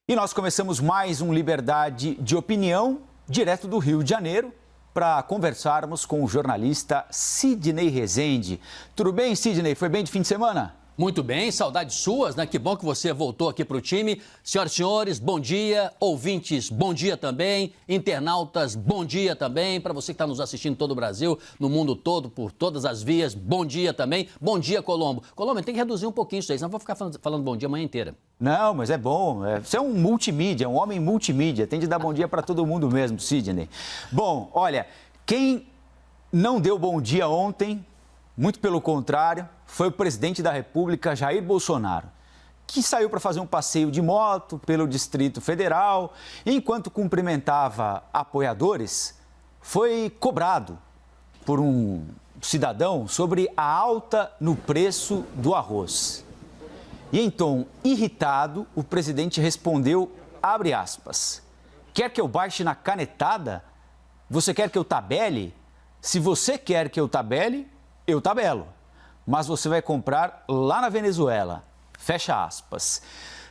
E nós começamos mais um Liberdade de Opinião, direto do Rio de Janeiro, para conversarmos com o jornalista Sidney Rezende. Tudo bem, Sidney? Foi bem de fim de semana? Muito bem, saudades suas, né? Que bom que você voltou aqui para o time. Senhoras e senhores, bom dia. Ouvintes, bom dia também. Internautas, bom dia também. Para você que está nos assistindo em todo o Brasil, no mundo todo, por todas as vias, bom dia também. Bom dia, Colombo. Colombo, tem que reduzir um pouquinho isso aí, senão eu vou ficar falando bom dia a manhã inteira. Não, mas é bom. Você é um multimídia, um homem multimídia. Tem de dar bom dia para todo mundo mesmo, Sidney. Bom, olha, quem não deu bom dia ontem, muito pelo contrário, foi o presidente da República, Jair Bolsonaro, que saiu para fazer um passeio de moto pelo Distrito Federal e, enquanto cumprimentava apoiadores, foi cobrado por um cidadão sobre a alta no preço do arroz. E em tom irritado, o presidente respondeu, abre aspas, quer que eu baixe na canetada? Você quer que eu tabele? Se você quer que eu tabele, eu tabelo. Mas você vai comprar lá na Venezuela. Fecha aspas.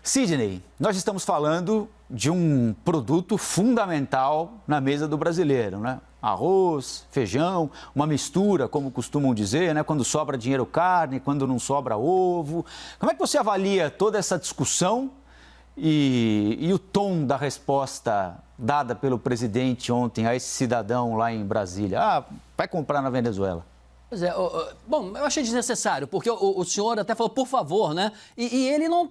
Sidney, nós estamos falando de um produto fundamental na mesa do brasileiro, né? Arroz, feijão, uma mistura, como costumam dizer, né? Quando sobra dinheiro, carne, quando não sobra ovo. Como é que você avalia toda essa discussão e o tom da resposta dada pelo presidente ontem a esse cidadão lá em Brasília? Ah, vai comprar na Venezuela. Pois é, bom, eu achei desnecessário, porque o senhor até falou, por favor, né? E ele não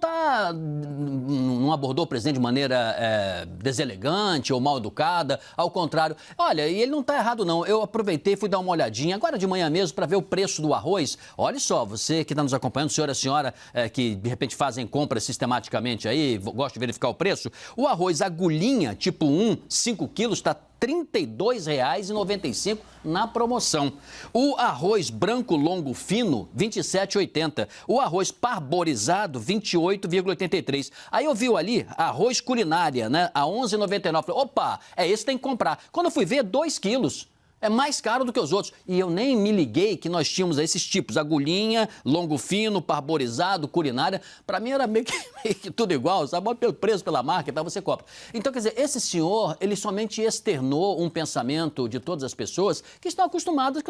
abordou o presidente de maneira deselegante ou mal educada, ao contrário. Olha, e ele não está errado, não. Eu aproveitei, fui dar uma olhadinha, agora de manhã mesmo, para ver o preço do arroz. Olha só, você que está nos acompanhando, senhora e senhora que de repente fazem compras sistematicamente aí, gosta de verificar o preço. O arroz agulhinha, tipo 1, 5 quilos, está R$ 32,95 na promoção. O arroz branco longo fino, R$ 27,80. O arroz parborizado, R$ 28,83. Aí eu vi ali, arroz culinária, né, a R$ 11,99. Opa, esse tem que comprar. Quando eu fui ver, 2 quilos. É mais caro do que os outros. E eu nem me liguei que nós tínhamos esses tipos, agulhinha, longo fino, parborizado, culinária. Para mim era meio que tudo igual, sabe? Pelo preço, pela marca e tal, você compra. Então, quer dizer, esse senhor, ele somente externou um pensamento de todas as pessoas que estão acostumadas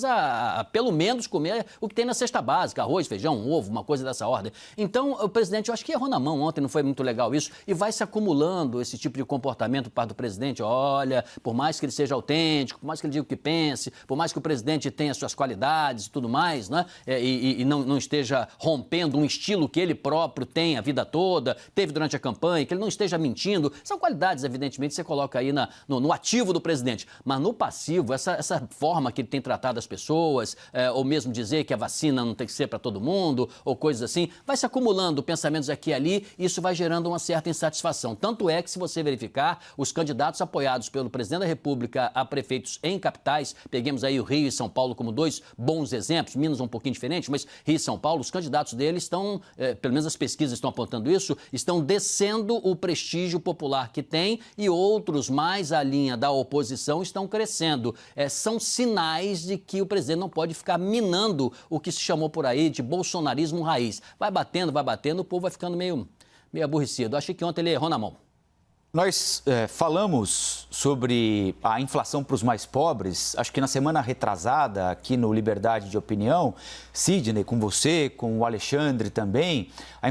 a pelo menos, comer o que tem na cesta básica, arroz, feijão, ovo, uma coisa dessa ordem. Então, o presidente, eu acho que errou na mão ontem, não foi muito legal isso, e vai se acumulando esse tipo de comportamento por parte do presidente. Olha, por mais que ele seja autêntico, por mais que ele diga o que pense, por mais que o presidente tenha suas qualidades e tudo mais, né? E não esteja rompendo um estilo que ele próprio tem a vida toda, teve durante a campanha, que ele não esteja mentindo. São qualidades, evidentemente, que você coloca aí no ativo do presidente. Mas no passivo, essa forma que ele tem tratado as pessoas, ou mesmo dizer que a vacina não tem que ser para todo mundo, ou coisas assim, vai se acumulando pensamentos aqui e ali, e isso vai gerando uma certa insatisfação. Tanto é que, se você verificar, os candidatos apoiados pelo presidente da República a prefeitos em capitais, peguemos aí o Rio e São Paulo como dois bons exemplos, Minas um pouquinho diferente, mas Rio e São Paulo, os candidatos deles estão, pelo menos as pesquisas estão apontando isso, estão descendo o prestígio popular que tem, e outros mais à linha da oposição estão crescendo. São sinais de que o presidente não pode ficar minando o que se chamou por aí de bolsonarismo raiz. Vai batendo, o povo vai ficando meio aborrecido. Achei que ontem ele errou na mão. Nós falamos sobre a inflação para os mais pobres, acho que na semana retrasada, aqui no Liberdade de Opinião, Sidney, com você, com o Alexandre também, a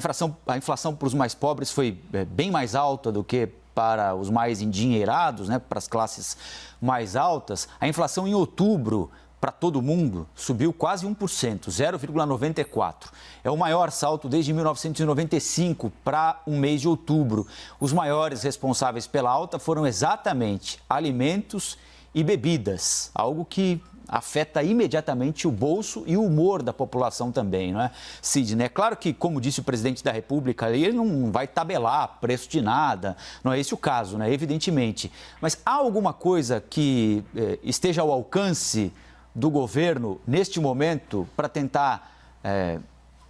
inflação para os mais pobres foi bem mais alta do que para os mais endinheirados, né, para as classes mais altas. A inflação em outubro, para todo mundo, subiu quase 1%, 0,94%. É o maior salto desde 1995 para um mês de outubro. Os maiores responsáveis pela alta foram exatamente alimentos e bebidas, algo que afeta imediatamente o bolso e o humor da população também, não é, Sidney? É claro que, como disse o presidente da República, ele não vai tabelar preço de nada, não é esse o caso, né? Evidentemente. Mas há alguma coisa que esteja ao alcance do governo, neste momento, para tentar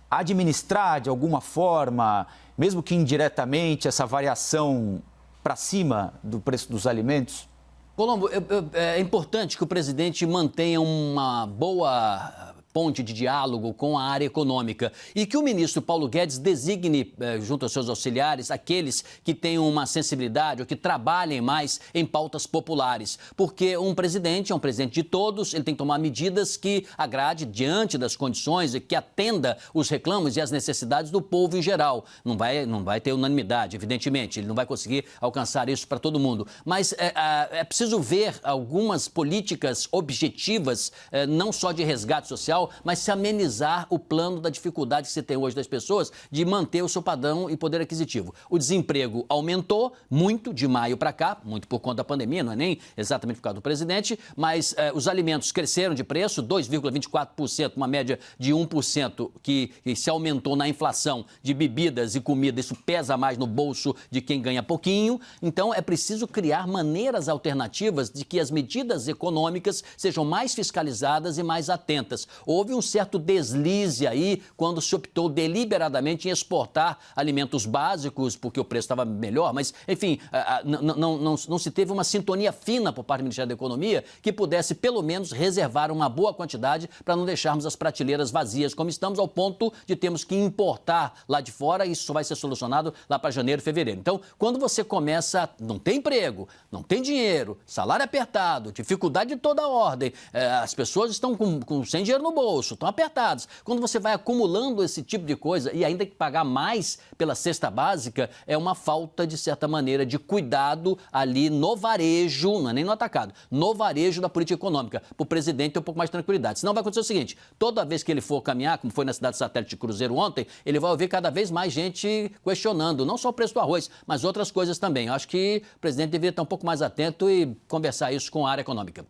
administrar de alguma forma, mesmo que indiretamente, essa variação para cima do preço dos alimentos? Colombo, é importante que o presidente mantenha uma boa ponte de diálogo com a área econômica e que o ministro Paulo Guedes designe, junto aos seus auxiliares, aqueles que tenham uma sensibilidade ou que trabalhem mais em pautas populares. Porque um presidente é um presidente de todos, ele tem que tomar medidas que agrade diante das condições e que atenda os reclamos e as necessidades do povo em geral. Não vai ter unanimidade, evidentemente, ele não vai conseguir alcançar isso para todo mundo. Mas é preciso ver algumas políticas objetivas, não só de resgate social, mas se amenizar o plano da dificuldade que se tem hoje das pessoas de manter o seu padrão e poder aquisitivo. O desemprego aumentou muito de maio para cá, muito por conta da pandemia, não é nem exatamente por causa do presidente, mas os alimentos cresceram de preço, 2,24%, uma média de 1% que se aumentou na inflação de bebidas e comida, isso pesa mais no bolso de quem ganha pouquinho. Então é preciso criar maneiras alternativas de que as medidas econômicas sejam mais fiscalizadas e mais atentas. Houve um certo deslize aí quando se optou deliberadamente em exportar alimentos básicos, porque o preço estava melhor, mas, enfim, não se teve uma sintonia fina por parte do Ministério da Economia que pudesse, pelo menos, reservar uma boa quantidade para não deixarmos as prateleiras vazias, como estamos, ao ponto de termos que importar lá de fora, e isso só vai ser solucionado lá para janeiro, fevereiro. Então, quando você começa, não tem emprego, não tem dinheiro, salário apertado, dificuldade de toda ordem, as pessoas estão sem dinheiro no bolso, estão apertadas. Quando você vai acumulando esse tipo de coisa e ainda que pagar mais pela cesta básica, é uma falta, de certa maneira, de cuidado ali no varejo, não é nem no atacado, no varejo da política econômica, para o presidente ter um pouco mais de tranquilidade. Senão vai acontecer o seguinte, toda vez que ele for caminhar, como foi na cidade satélite de Cruzeiro ontem, ele vai ouvir cada vez mais gente questionando, não só o preço do arroz, mas outras coisas também. Eu acho que o presidente deveria estar um pouco mais atento e conversar isso com a área econômica.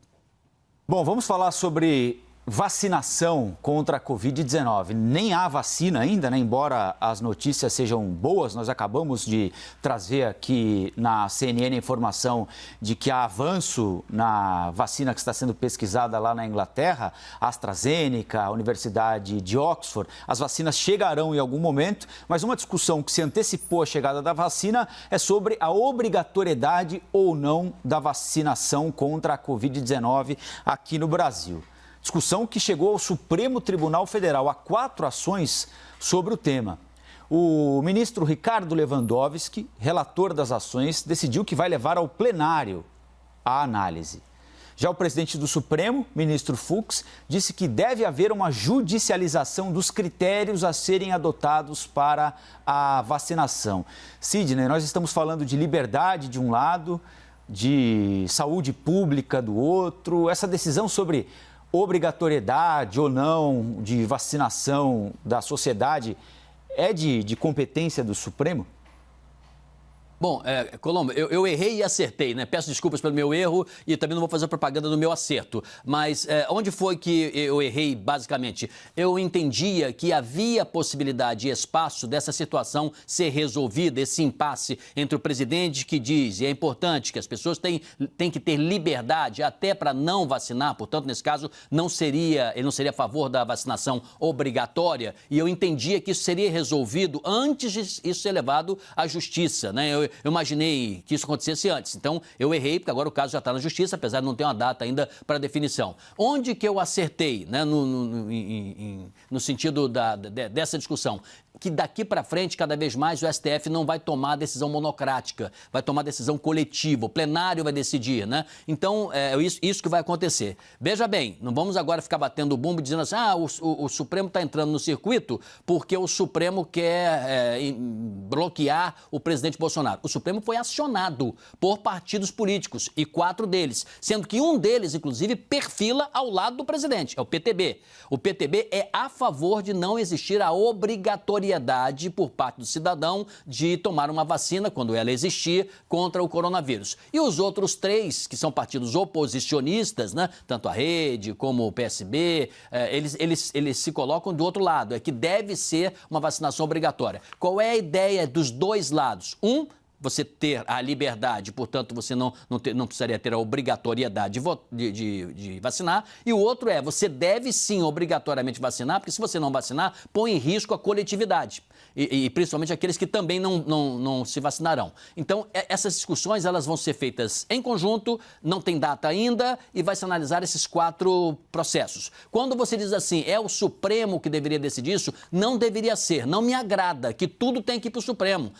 Bom, vamos falar sobre vacinação contra a Covid-19. Nem há vacina ainda, né? Embora as notícias sejam boas, nós acabamos de trazer aqui na CNN a informação de que há avanço na vacina que está sendo pesquisada lá na Inglaterra, a AstraZeneca, a Universidade de Oxford. As vacinas chegarão em algum momento, mas uma discussão que se antecipou à chegada da vacina é sobre a obrigatoriedade ou não da vacinação contra a Covid-19 aqui no Brasil. Discussão que chegou ao Supremo Tribunal Federal. Há 4 ações sobre o tema. O ministro Ricardo Lewandowski, relator das ações, decidiu que vai levar ao plenário a análise. Já o presidente do Supremo, ministro Fux, disse que deve haver uma judicialização dos critérios a serem adotados para a vacinação. Sidney, nós estamos falando de liberdade de um lado, de saúde pública do outro. Essa decisão sobre obrigatoriedade ou não de vacinação da sociedade é de competência do Supremo? Bom, Colombo, eu errei e acertei, né? Peço desculpas pelo meu erro e também não vou fazer propaganda do meu acerto. Mas onde foi que eu errei, basicamente? Eu entendia que havia possibilidade e espaço dessa situação ser resolvida, esse impasse entre o presidente que diz, e é importante que as pessoas têm que ter liberdade até para não vacinar, portanto, nesse caso, ele não seria a favor da vacinação obrigatória, e eu entendia que isso seria resolvido antes de isso ser levado à justiça, né? Eu imaginei que isso acontecesse antes. Então, eu errei, porque agora o caso já está na justiça, apesar de não ter uma data ainda para definição. Onde que eu acertei, né, no sentido dessa discussão? Que daqui para frente, cada vez mais, o STF não vai tomar decisão monocrática, vai tomar decisão coletiva, o plenário vai decidir, né? Então, é isso que vai acontecer. Veja bem, não vamos agora ficar batendo o bumbo dizendo assim, o Supremo está entrando no circuito porque o Supremo quer bloquear o presidente Bolsonaro. O Supremo foi acionado por partidos políticos, e 4 deles, sendo que um deles, inclusive, perfila ao lado do presidente, é o PTB. O PTB é a favor de não existir a obrigatoriedade por parte do cidadão de tomar uma vacina, quando ela existir, contra o coronavírus. E os outros 3, que são partidos oposicionistas, né, tanto a Rede como o PSB, eles se colocam do outro lado, é que deve ser uma vacinação obrigatória. Qual é a ideia dos 2 lados? você ter a liberdade, portanto, você não precisaria ter a obrigatoriedade de vacinar. E o outro é, você deve sim obrigatoriamente vacinar, porque se você não vacinar, põe em risco a coletividade. E principalmente aqueles que também não se vacinarão. Então, essas discussões elas vão ser feitas em conjunto, não tem data ainda, e vai se analisar esses 4 processos. Quando você diz assim, é o Supremo que deveria decidir isso, não deveria ser. Não me agrada que tudo tem que ir para o Supremo.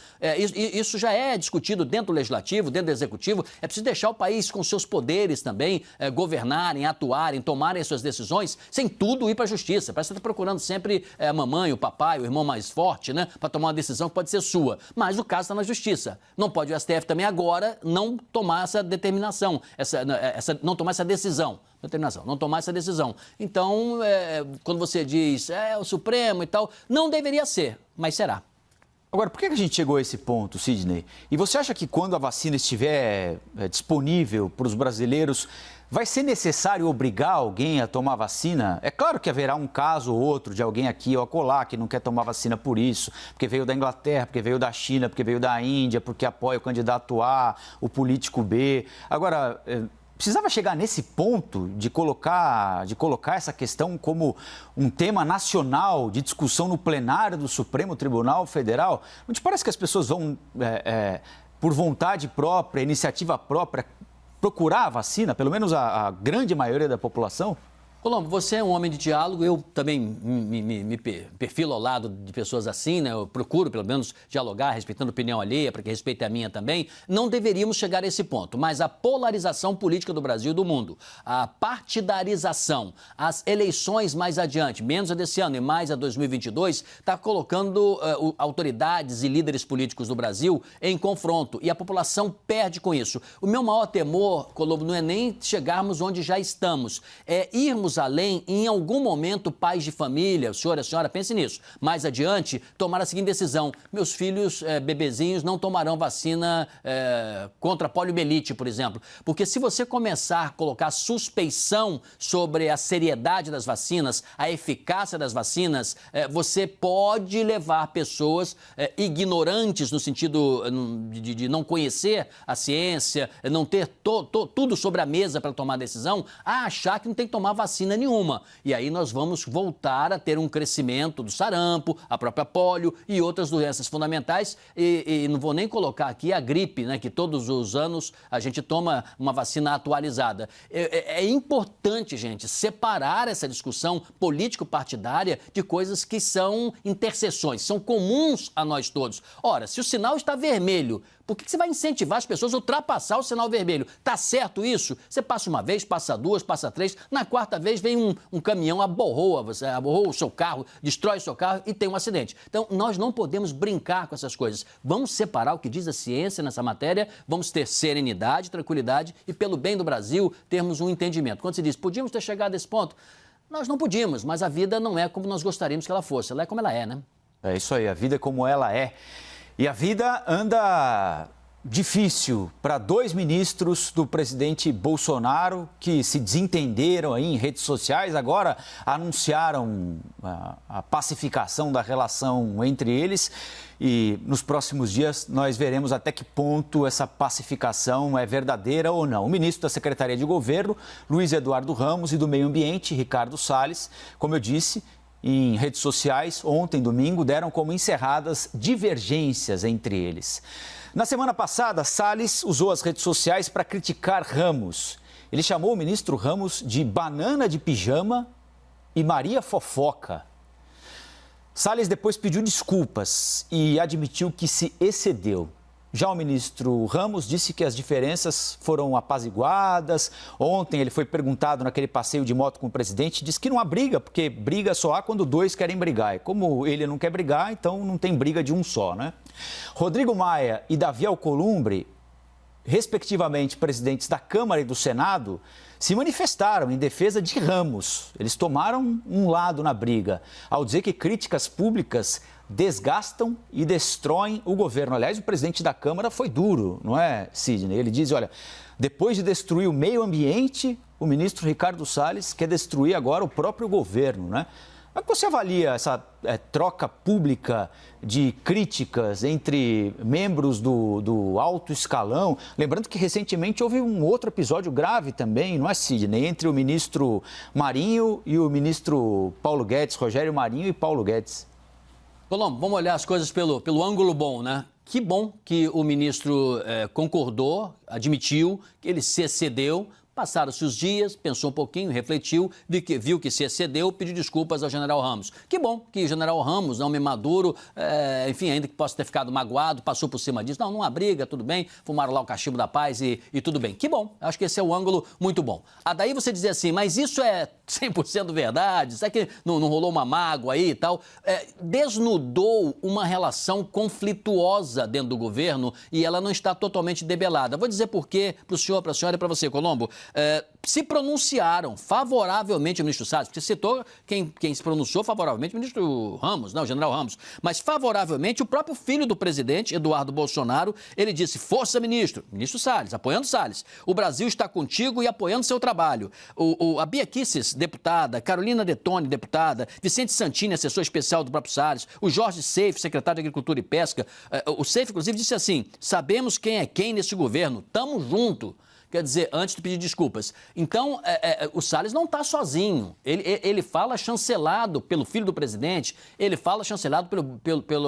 Isso já é discutido dentro do Legislativo, dentro do Executivo. É preciso deixar o país com seus poderes também, governarem, atuarem, tomarem suas decisões, sem tudo ir para a Justiça. Parece que você está procurando sempre a mamãe, o papai, o irmão mais forte, né? Para tomar uma decisão que pode ser sua. Mas o caso está na Justiça. Não pode o STF também agora não tomar essa determinação, não tomar essa decisão. Não tomar essa decisão. Então, quando você diz, o Supremo e tal, não deveria ser, mas será. Agora, por que a gente chegou a esse ponto, Sidney? E você acha que quando a vacina estiver disponível para os brasileiros, vai ser necessário obrigar alguém a tomar vacina? É claro que haverá um caso ou outro de alguém aqui ou acolá que não quer tomar vacina por isso, porque veio da Inglaterra, porque veio da China, porque veio da Índia, porque apoia o candidato A, o político B. Agora, precisava chegar nesse ponto de colocar essa questão como um tema nacional de discussão no plenário do Supremo Tribunal Federal? Não te parece que as pessoas vão, por vontade própria, iniciativa própria, procurar a vacina, pelo menos a grande maioria da população? Colombo, você é um homem de diálogo, eu também me perfilo ao lado de pessoas assim, né? Eu procuro, pelo menos, dialogar, respeitando a opinião alheia, para que respeite a minha também. Não deveríamos chegar a esse ponto, mas a polarização política do Brasil e do mundo, a partidarização, as eleições mais adiante, menos a desse ano e mais a 2022, está colocando autoridades e líderes políticos do Brasil em confronto, e a população perde com isso. O meu maior temor, Colombo, não é nem chegarmos onde já estamos, é irmos além, em algum momento, pais de família, o senhor e a senhora, pense nisso, mais adiante, tomar a seguinte decisão: meus filhos, bebezinhos, não tomarão vacina contra a poliomielite, por exemplo. Porque se você começar a colocar suspeição sobre a seriedade das vacinas, a eficácia das vacinas, você pode levar pessoas ignorantes, no sentido de não conhecer a ciência, não ter tudo sobre a mesa para tomar decisão, a achar que não tem que tomar vacina nenhuma. E aí nós vamos voltar a ter um crescimento do sarampo, a própria polio e outras doenças fundamentais. E não vou nem colocar aqui a gripe, né, que todos os anos a gente toma uma vacina atualizada. É importante, gente, separar essa discussão político-partidária de coisas que são interseções, são comuns a nós todos. Ora, se o sinal está vermelho, por que você vai incentivar as pessoas a ultrapassar o sinal vermelho? Tá certo isso? Você passa uma vez, passa duas, passa três, na quarta vez vem um caminhão, aborrou o seu carro, destrói o seu carro e tem um acidente. Então, nós não podemos brincar com essas coisas. Vamos separar o que diz a ciência nessa matéria, vamos ter serenidade, tranquilidade e, pelo bem do Brasil, termos um entendimento. Quando se diz, podíamos ter chegado a esse ponto, nós não podíamos, mas a vida não é como nós gostaríamos que ela fosse. Ela é como ela é, né? É isso aí, a vida é como ela é. E a vida anda difícil para 2 ministros do presidente Bolsonaro que se desentenderam aí em redes sociais, agora anunciaram a pacificação da relação entre eles e nos próximos dias nós veremos até que ponto essa pacificação é verdadeira ou não. O ministro da Secretaria de Governo, Luiz Eduardo Ramos, e do Meio Ambiente, Ricardo Salles, como eu disse, em redes sociais, ontem, domingo, deram como encerradas divergências entre eles. Na semana passada, Salles usou as redes sociais para criticar Ramos. Ele chamou o ministro Ramos de banana de pijama e Maria Fofoca. Salles depois pediu desculpas e admitiu que se excedeu. Já o ministro Ramos disse que as diferenças foram apaziguadas. Ontem ele foi perguntado naquele passeio de moto com o presidente, disse que não há briga, porque briga só há quando 2 querem brigar. E como ele não quer brigar, então não tem briga de um só, né? Rodrigo Maia e Davi Alcolumbre, respectivamente presidentes da Câmara e do Senado, se manifestaram em defesa de Ramos. Eles tomaram um lado na briga, ao dizer que críticas públicas desgastam e destroem o governo. Aliás, o presidente da Câmara foi duro, não é, Sidney? Ele diz, olha, depois de destruir o meio ambiente, o ministro Ricardo Salles quer destruir agora o próprio governo, né? Como é que você avalia essa troca pública de críticas entre membros do alto escalão? Lembrando que recentemente houve um outro episódio grave também, não é, Sidney? Entre o ministro Marinho e o ministro Paulo Guedes, Rogério Marinho e Paulo Guedes. Colombo, vamos olhar as coisas pelo ângulo bom, né? Que bom que o ministro concordou, admitiu que ele se excedeu. Passaram-se os dias, pensou um pouquinho, refletiu, viu que se excedeu, pediu desculpas ao general Ramos. Que bom que o general Ramos, homem maduro, enfim, ainda que possa ter ficado magoado, passou por cima disso. Não há briga, tudo bem, fumaram lá o cachimbo da paz e tudo bem. Que bom, acho que esse é um ângulo muito bom. Daí você dizer assim, mas isso é 100% verdade? Será que não rolou uma mágoa aí e tal? Desnudou uma relação conflituosa dentro do governo e ela não está totalmente debelada. Vou dizer por quê para o senhor, para a senhora e para você, Colombo. Se pronunciaram favoravelmente ao ministro Salles, porque você citou quem se pronunciou favoravelmente, o ministro Ramos, não, o general Ramos, mas favoravelmente o próprio filho do presidente, Eduardo Bolsonaro, ele disse, força ministro Salles, apoiando Salles, o Brasil está contigo e apoiando seu trabalho. A Bia Kicis, deputada, Carolina Detoni, deputada, Vicente Santini, assessor especial do próprio Salles, o Jorge Seif, secretário de Agricultura e Pesca, o Seif, inclusive, disse assim, sabemos quem é quem nesse governo, tamo junto. Quer dizer, antes de pedir desculpas. Então, o Salles não está sozinho. Ele fala chancelado pelo filho do presidente, ele fala chancelado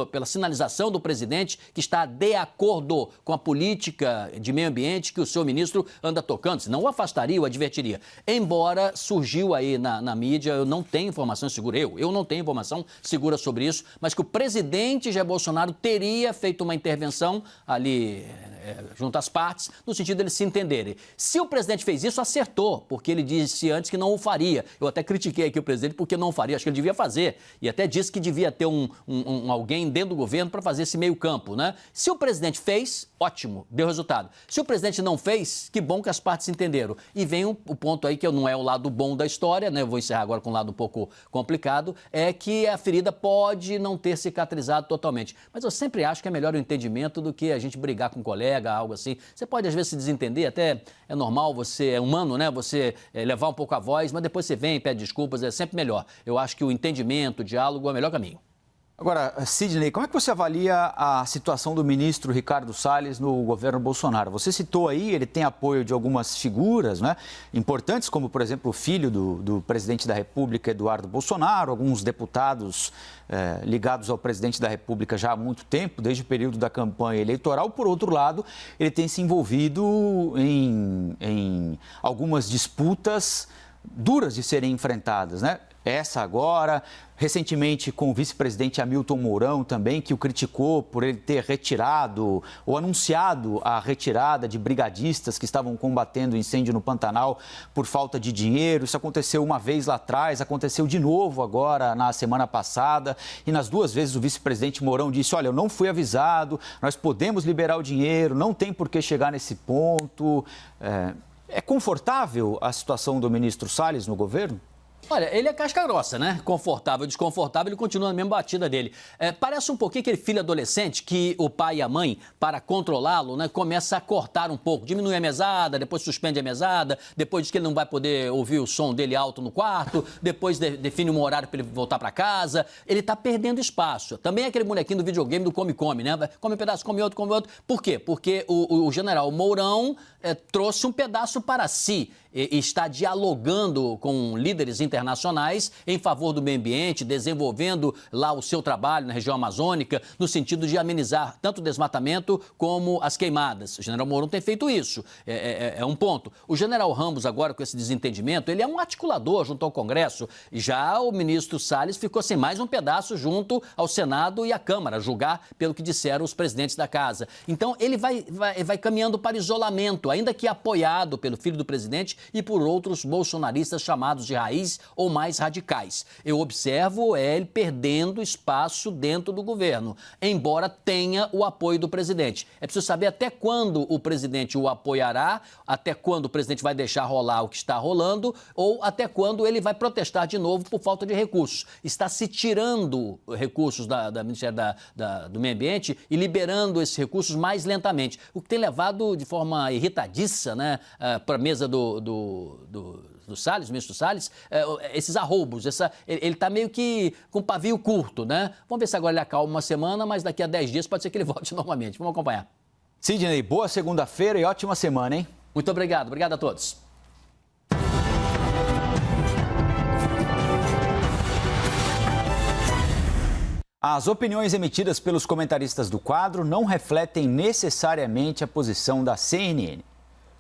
pela sinalização do presidente que está de acordo com a política de meio ambiente que o seu ministro anda tocando, senão o afastaria, o advertiria. Embora surgiu aí na mídia, eu não tenho informação segura, eu não tenho informação segura sobre isso, mas que o presidente Jair Bolsonaro teria feito uma intervenção ali junto às partes, no sentido de eles se entenderem. Se o presidente fez isso, acertou, porque ele disse antes que não o faria. Eu até critiquei aqui o presidente porque não faria, acho que ele devia fazer. E até disse que devia ter alguém dentro do governo para fazer esse meio campo, né? Se o presidente fez, ótimo, deu resultado. Se o presidente não fez, que bom que as partes se entenderam. E vem o ponto aí que não é o lado bom da história, né? Eu vou encerrar agora com um lado um pouco complicado, é que a ferida pode não ter cicatrizado totalmente. Mas eu sempre acho que é melhor o entendimento do que a gente brigar com um colega, algo assim. Você pode às vezes se desentender, até é normal, você é humano, né? Você levar um pouco a voz, mas depois você vem e pede desculpas, é sempre melhor. Eu acho que o entendimento, o diálogo é o melhor caminho. Agora, Sidney, como é que você avalia a situação do ministro Ricardo Salles no governo Bolsonaro? Você citou aí, ele tem apoio de algumas figuras, né, importantes, como, por exemplo, o filho do presidente da República, Eduardo Bolsonaro, alguns deputados ligados ao presidente da República já há muito tempo, desde o período da campanha eleitoral. Por outro lado, ele tem se envolvido em algumas disputas duras de serem enfrentadas, né? Essa agora, recentemente com o vice-presidente Hamilton Mourão também, que o criticou por ele ter retirado ou anunciado a retirada de brigadistas que estavam combatendo o incêndio no Pantanal por falta de dinheiro. Isso aconteceu uma vez lá atrás, aconteceu de novo agora na semana passada, e nas duas vezes o vice-presidente Mourão disse, olha, eu não fui avisado, nós podemos liberar o dinheiro, não tem por que chegar nesse ponto. É confortável a situação do ministro Salles no governo? Olha, ele é casca grossa, né? Confortável, desconfortável, ele continua na mesma batida dele. Parece um pouquinho aquele filho adolescente que o pai e a mãe, para controlá-lo, né, começa a cortar um pouco. Diminui a mesada, depois suspende a mesada, depois diz que ele não vai poder ouvir o som dele alto no quarto, depois define um horário para ele voltar para casa. Ele está perdendo espaço. Também é aquele molequinho do videogame do come-come, né? Come um pedaço, come outro, come outro. Por quê? Porque o general Mourão trouxe um pedaço para si. E está dialogando com líderes internacionais em favor do meio ambiente, desenvolvendo lá o seu trabalho na região amazônica, no sentido de amenizar tanto o desmatamento como as queimadas. O general Mourão tem feito isso, é um ponto. O general Ramos, agora com esse desentendimento, ele é um articulador junto ao Congresso. Já o ministro Salles ficou sem mais um pedaço junto ao Senado e à Câmara, julgar pelo que disseram os presidentes da casa. Então, ele vai caminhando para isolamento, ainda que apoiado pelo filho do presidente e por outros bolsonaristas chamados de raiz ou mais radicais. Eu observo ele perdendo espaço dentro do governo, embora tenha o apoio do presidente. É preciso saber até quando o presidente o apoiará, até quando o presidente vai deixar rolar o que está rolando, ou até quando ele vai protestar de novo por falta de recursos. Está se tirando recursos da Ministério do Meio Ambiente e liberando esses recursos mais lentamente, o que tem levado de forma irritadiça, né, para a mesa do do Salles, o ministro Salles, esses arroubos, ele está meio que com pavio curto, né? Vamos ver se agora ele acalma uma semana, mas daqui a 10 dias pode ser que ele volte novamente. Vamos acompanhar. Sidney, boa segunda-feira e ótima semana, hein? Muito obrigado. Obrigado a todos. As opiniões emitidas pelos comentaristas do quadro não refletem necessariamente a posição da CNN.